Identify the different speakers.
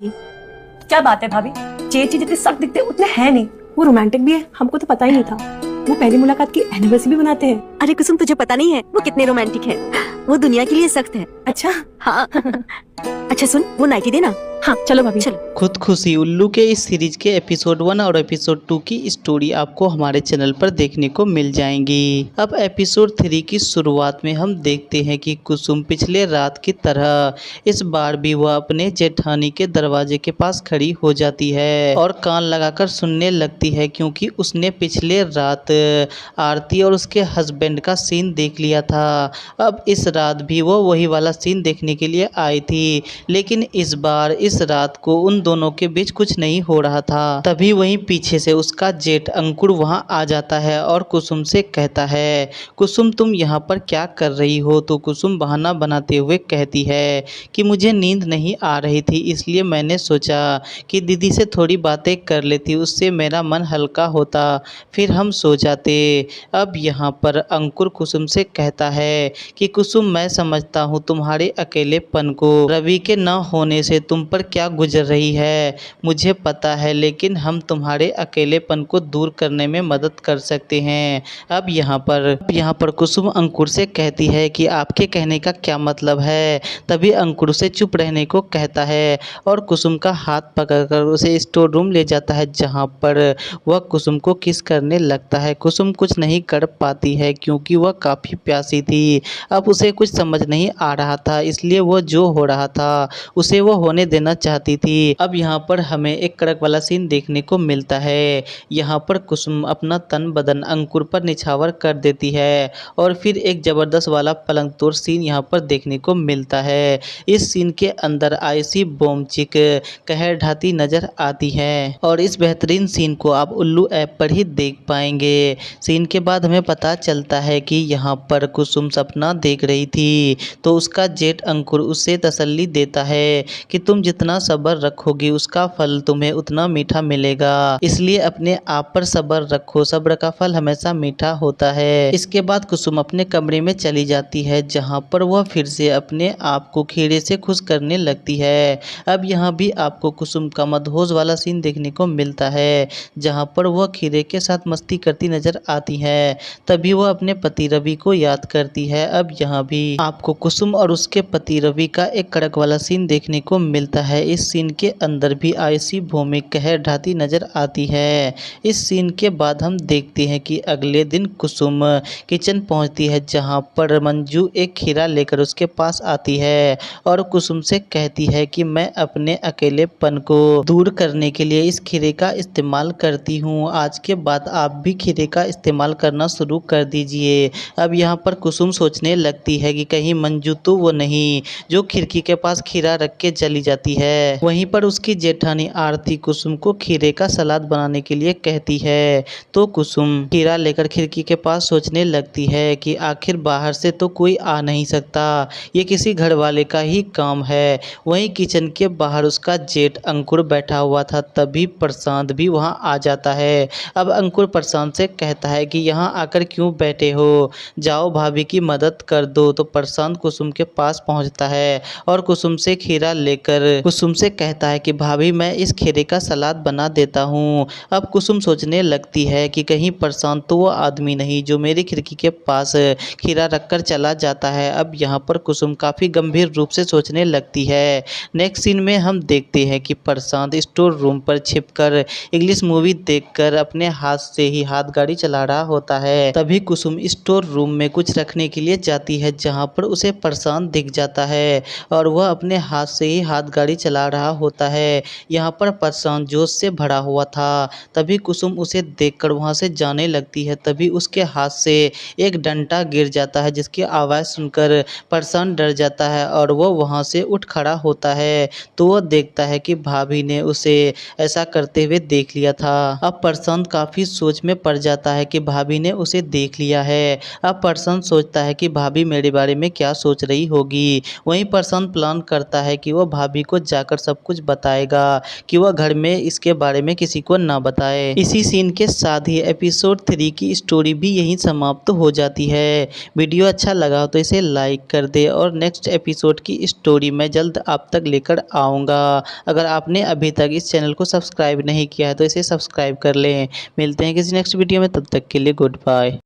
Speaker 1: क्या बात है भाभी, चेची जितने सख्त दिखते हैं उतने हैं नहीं।
Speaker 2: वो रोमांटिक भी है, हमको तो पता ही नहीं था। वो पहली मुलाकात की एनिवर्सरी भी मनाते हैं।
Speaker 3: अरे कुसुम, तुझे पता नहीं है वो कितने रोमांटिक है। वो दुनिया के लिए सख्त है।
Speaker 2: अच्छा
Speaker 3: हाँ। अच्छा सुन, वो नाइटी देना।
Speaker 2: हाँ चलो भाभी।
Speaker 3: चलो।
Speaker 4: खुद खुशी उल्लू के इस सीरीज के एपिसोड 1 और एपिसोड 2 की स्टोरी आपको हमारे चैनल पर देखने को मिल जाएंगी। अब एपिसोड 3 की शुरुआत में हम देखते हैं कि कुसुम पिछले रात की तरह इस बार भी वह अपने जेठानी के दरवाजे के पास खड़ी हो जाती है और कान लगाकर सुनने लगती है, क्योंकि उसने पिछले रात आरती और उसके हस्बैंड का सीन देख लिया था। अब इस रात भी वो वही वाला सीन देखने के लिए आई थी, लेकिन इस बार इस रात को उन दोनों के बीच कुछ नहीं हो रहा था। तभी वहीं पीछे से उसका जेठ अंकुर वहां आ जाता है और कुसुम से कहता है, कुसुम तुम यहाँ पर क्या कर रही हो? तो कुसुम बहाना बनाते हुए कहती है कि मुझे नींद नहीं आ रही थी, इसलिए मैंने सोचा कि दीदी से थोड़ी बातें कर लेती, उससे मेरा मन हल्का होता, फिर हम सो जाते। अब यहाँ पर अंकुर कुसुम से कहता है कि कुसुम मैं समझता हूँ तुम्हारे अकेलेपन को, रवि के न होने से तुम पर क्या गुजर रही है मुझे पता है, लेकिन हम तुम्हारे अकेलेपन को दूर करने में मदद कर सकते हैं। अब यहाँ पर कुसुम अंकुर से कहती है कि आपके कहने का क्या मतलब है? तभी अंकुर से चुप रहने को कहता है और कुसुम का हाथ पकड़कर उसे स्टोर रूम ले जाता है, जहाँ पर वह कुसुम को किस करने लगता है। कुसुम कुछ नहीं कर पाती है क्योंकि वह काफ़ी प्यासी थी। अब उसे कुछ समझ नहीं आ रहा था, इसलिए वह जो हो रहा था उसे वो होने देना चाहती थी। अब यहाँ पर हमें एक कड़क वाला सीन देखने को मिलता है। यहाँ पर कुसुम अपना तन बदन अंकुर पर निछावर कर देती है और फिर एक ज़बरदस्त वाला पलंग तोड़ सीन यहाँ पर देखने को मिलता है। इस सीन के अंदर आयसी बोमचिक कहर ढाती नजर आती है और इस बेहतरीन सीन को आप उल्लू ऐप पर ही देख पाएंगे। सीन के बाद हमें पता चलता है कि यहाँ पर कुसुम सपना देख रही थी, तो उसका जेठ अंकुर उसे तसल्ली देता है कि तुम जितना सब्र रखोगी उसका फल तुम्हें उतना मीठा मिलेगा, इसलिए अपने आप पर सब्र रखो, सब्र का फल हमेशा मीठा होता है। इसके बाद कुसुम अपने कमरे में चली जाती है, जहाँ पर वह फिर से अपने आप को खीरे से खुश करने लगती है। अब यहाँ भी आपको कुसुम का मदहोश वाला सीन देखने को मिलता है, जहाँ पर वह खीरे के साथ मस्ती करती नजर आती है। तभी वह अपने पति रवि को याद करती है। अब यहाँ भी आपको कुसुम और उसके पति रवि का एक कड़क वाला सीन देखने को मिलता है। इस सीन के अंदर भी आयसी भूमि कहर ढाती नजर आती है। इस सीन के बाद हम देखते हैं कि अगले दिन कुसुम किचन पहुंचती है, जहां पर मंजू एक खीरा लेकर उसके पास आती है और कुसुम से कहती है कि मैं अपने अकेलेपन को दूर करने के लिए इस खीरे का इस्तेमाल करती हूं, आज के बाद आप भी खीरे का इस्तेमाल करना शुरू कर दीजिए। अब यहाँ पर कुसुम सोचने लगती है कि कहीं मंजू तो वो नहीं जो खिड़की के पास खीरा रख के चली जाती है। वहीं पर उसकी जेठानी आरती कुसुम को खीरे का सलाद बनाने के लिए कहती है, तो कुसुम खीरा लेकर खिड़की के पास सोचने लगती है कि आखिर बाहर से तो कोई आ नहीं सकता, ये किसी घर वाले का ही काम है। वहीं किचन के बाहर उसका जेठ अंकुर बैठा हुआ था, तभी प्रशांत भी वहां आ जाता है। अब अंकुर प्रशांत से कहता है कि यहाँ आकर क्यों बैठे हो, जाओ भाभी की मदद कर दो। तो प्रशांत कुसुम के पास पहुंचता है और कुसुम से खीरा लेकर कुसुम से कहता है कि भाभी मैं इस खीरे का सलाद बना देता हूँ। अब कुसुम सोचने लगती है कि कहीं प्रशांत तो वो आदमी नहीं जो मेरी खिड़की के पास खीरा रखकर चला जाता है। अब यहाँ पर कुसुम काफ़ी गंभीर रूप से सोचने लगती है। नेक्स्ट सीन में हम देखते हैं कि प्रशांत स्टोर रूम पर छिपकर इंग्लिश मूवी देखकर अपने हाथ से ही हाथ गाड़ी चला रहा होता है। तभी कुसुम स्टोर रूम में कुछ रखने के लिए जाती है, जहाँ पर उसे प्रशांत दिख जाता है और वह अपने हाथ से ही हाथ गाड़ी चला रहा होता है। यहाँ पर प्रशांत जोश से भरा हुआ था। तभी कुसुम उसे देखकर वहाँ से जाने लगती है। तभी उसके हाथ से एक डंडा गिर जाता है, जिसकी आवाज़ सुनकर प्रशांत डर जाता है और वह वहाँ से उठ खड़ा होता है। तो वह देखता है कि भाभी ने उसे ऐसा करते हुए देख लिया था। अब प्रशांत काफ़ी सोच में पड़ जाता है कि भाभी ने उसे देख लिया है। अब प्रशांत सोचता है कि भाभी मेरे बारे में क्या सोच रही होगी। वहीं प्रशांत प्लान करता है कि वह भाभी को जाकर सब कुछ बता बताएगा कि वह घर में इसके बारे में किसी को ना बताए। इसी सीन के साथ ही एपिसोड 3 की स्टोरी भी यहीं समाप्त हो जाती है। वीडियो अच्छा लगा तो इसे लाइक कर दे और नेक्स्ट एपिसोड की स्टोरी मैं जल्द आप तक लेकर आऊँगा। अगर आपने अभी तक इस चैनल को सब्सक्राइब नहीं किया है तो इसे सब्सक्राइब कर लें। मिलते हैं किसी नेक्स्ट वीडियो में, तब तक के लिए गुड बाय।